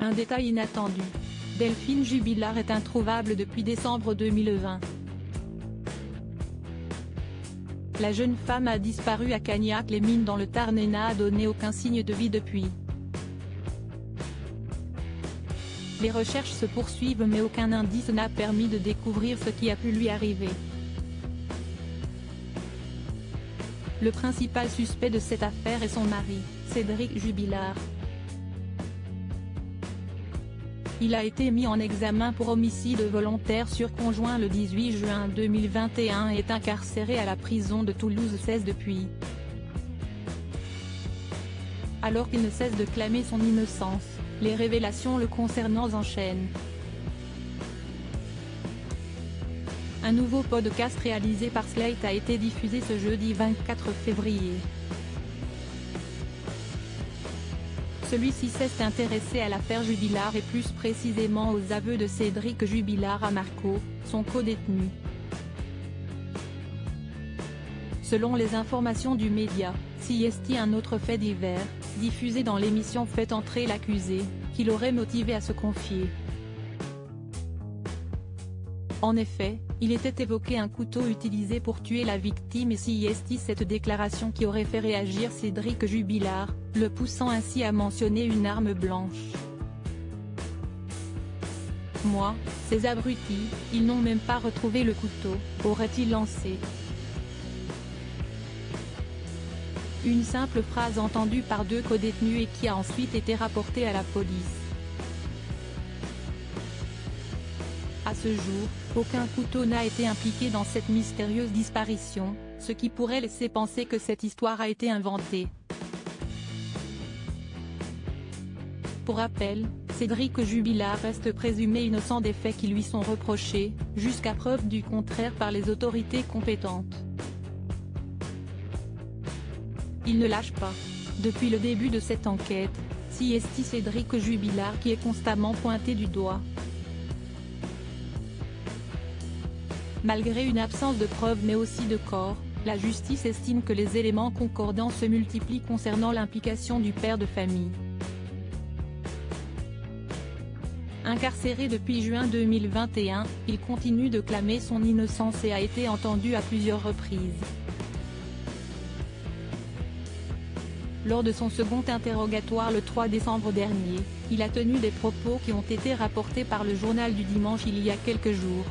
Un détail inattendu. Delphine Jubilard est introuvable depuis décembre 2020. La jeune femme a disparu à Cagnac-les-Mines dans le Tarn et n'a donné aucun signe de vie depuis. Les recherches se poursuivent mais aucun indice n'a permis de découvrir ce qui a pu lui arriver. Le principal suspect de cette affaire est son mari, Cédric Jubilard. Il a été mis en examen pour homicide volontaire sur conjoint le 18 juin 2021 et est incarcéré à la prison de Toulouse 16 depuis. Alors qu'il ne cesse de clamer son innocence, les révélations le concernant s'enchaînent. Un nouveau podcast réalisé par Slate a été diffusé ce jeudi 24 février. Celui-ci s'est intéressé à l'affaire Jubilard et plus précisément aux aveux de Cédric Jubilard à Marco, son co-détenu. Selon les informations du média, CST, un autre fait divers, diffusé dans l'émission fait entrer l'accusé, qui l'aurait motivé à se confier. En effet, il était évoqué un couteau utilisé pour tuer la victime et CST, cette déclaration qui aurait fait réagir Cédric Jubilard, le poussant ainsi à mentionner une arme blanche. Moi, ces abrutis, ils n'ont même pas retrouvé le couteau, aurait-il lancé. Une simple phrase entendue par deux codétenus et qui a ensuite été rapportée à la police. À ce jour, aucun couteau n'a été impliqué dans cette mystérieuse disparition, ce qui pourrait laisser penser que cette histoire a été inventée. Pour rappel, Cédric Jubilard reste présumé innocent des faits qui lui sont reprochés, jusqu'à preuve du contraire par les autorités compétentes. Il ne lâche pas. Depuis le début de cette enquête, CST Cédric Jubilard qui est constamment pointé du doigt. Malgré une absence de preuves mais aussi de corps, la justice estime que les éléments concordants se multiplient concernant l'implication du père de famille. Incarcéré depuis juin 2021, il continue de clamer son innocence et a été entendu à plusieurs reprises. Lors de son second interrogatoire le 3 décembre dernier, il a tenu des propos qui ont été rapportés par le journal du dimanche il y a quelques jours.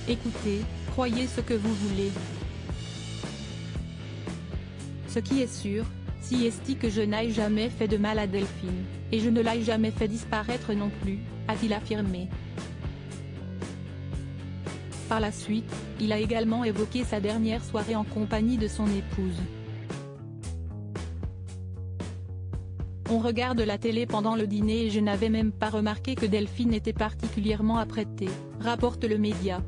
Écoutez, croyez ce que vous voulez. Ce qui est sûr, CST, que je n'aille jamais fait de mal à Delphine, et je ne l'ai jamais fait disparaître non plus, a-t-il affirmé. Par la suite, il a également évoqué sa dernière soirée en compagnie de son épouse. On regarde la télé pendant le dîner et je n'avais même pas remarqué que Delphine était particulièrement apprêtée, rapporte le média.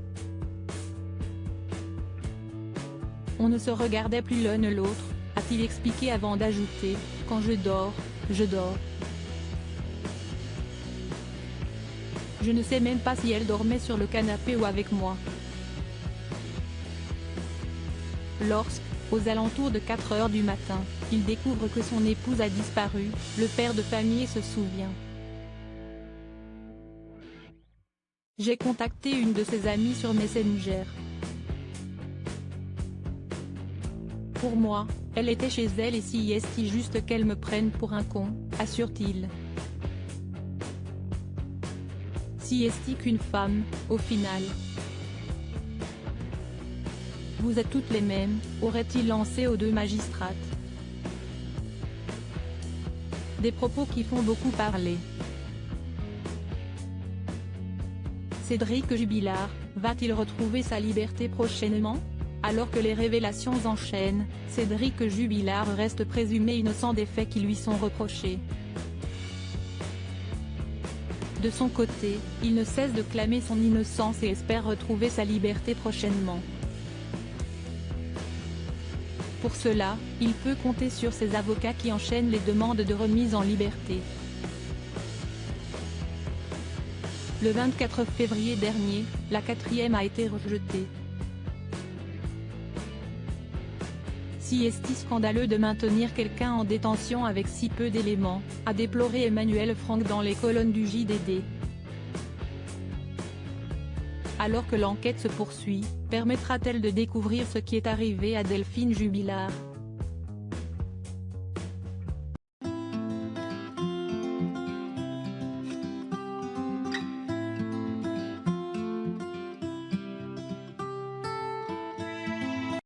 On ne se regardait plus l'un l'autre, a-t-il expliqué avant d'ajouter, « Quand je dors, je dors. Je ne sais même pas si elle dormait sur le canapé ou avec moi. » Lorsque, aux alentours de 4 heures du matin, il découvre que son épouse a disparu, le père de famille se souvient. « J'ai contacté une de ses amies sur Messenger. Pour moi, elle était chez elle et CST juste qu'elle me prenne pour un con, assure-t-il. CST qu'une femme, au final. Vous êtes toutes les mêmes, aurait-il lancé aux deux magistrates. Des propos qui font beaucoup parler. Cédric Jubilard, va-t-il retrouver sa liberté prochainement ? Alors que les révélations s'enchaînent, Cédric Jubilard reste présumé innocent des faits qui lui sont reprochés. De son côté, il ne cesse de clamer son innocence et espère retrouver sa liberté prochainement. Pour cela, il peut compter sur ses avocats qui enchaînent les demandes de remise en liberté. Le 24 février dernier, la quatrième a été rejetée. Si est-il scandaleux de maintenir quelqu'un en détention avec si peu d'éléments, a déploré Emmanuel Franck dans les colonnes du JDD. Alors que l'enquête se poursuit, permettra-t-elle de découvrir ce qui est arrivé à Delphine Jubilard ?